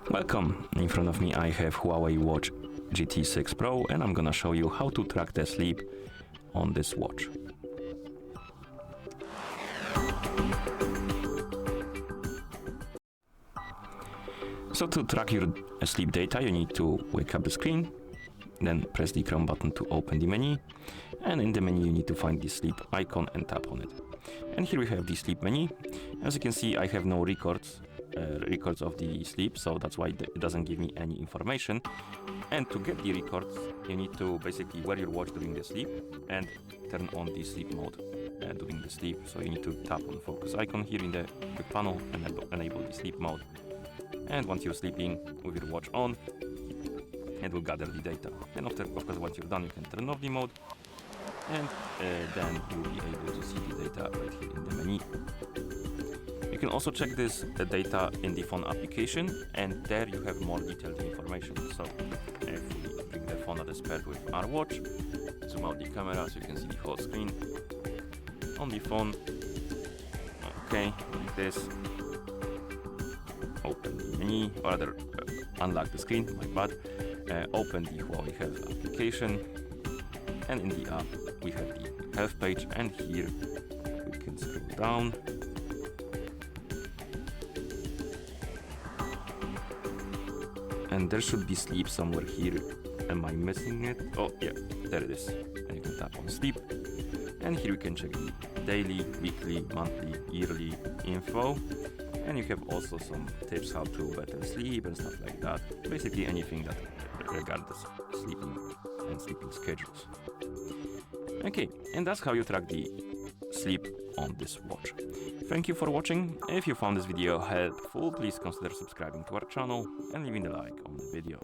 Welcome. In front of me I have HUAWEI Watch GT 6 Pro, and I'm gonna show you how to track the sleep on this watch. So to track your sleep data, you need to wake up the screen, then press the Chrome button to open the menu, and in the menu you need to find the sleep icon and tap on it. And here we have the sleep menu. As you can see, I have no records of the sleep, so that's why it doesn't give me any information. And to get the records, you need to basically wear your watch during the sleep and turn on the sleep mode during the sleep. So you need to tap on focus icon here in the quick panel and enable the sleep mode. And once you're sleeping with your watch on, it will gather the data. And of course, once you're done, you can turn off the mode, and then you'll be able to see the data right here in the menu. You can also check this data in the phone application, and there you have more detailed information. So if we bring the phone that is paired with our watch, zoom out the camera so you can see the whole screen on the phone. Okay, like this. Open the menu, or rather unlock the screen, my bad. Open the HUAWEI Health application, and in the app we have the health page, and here we can scroll down. And there should be sleep somewhere here. Am I missing it? Oh yeah, there it is. And you can tap on sleep, and here we can check the daily, weekly, monthly, yearly info. And you have also some tips how to better sleep and stuff like that. Basically anything that regards sleeping and sleeping schedules. Okay, and that's how you track the sleep on this watch. Thank you for watching. If you found this video helpful, please consider subscribing to our channel and leaving a like on the video.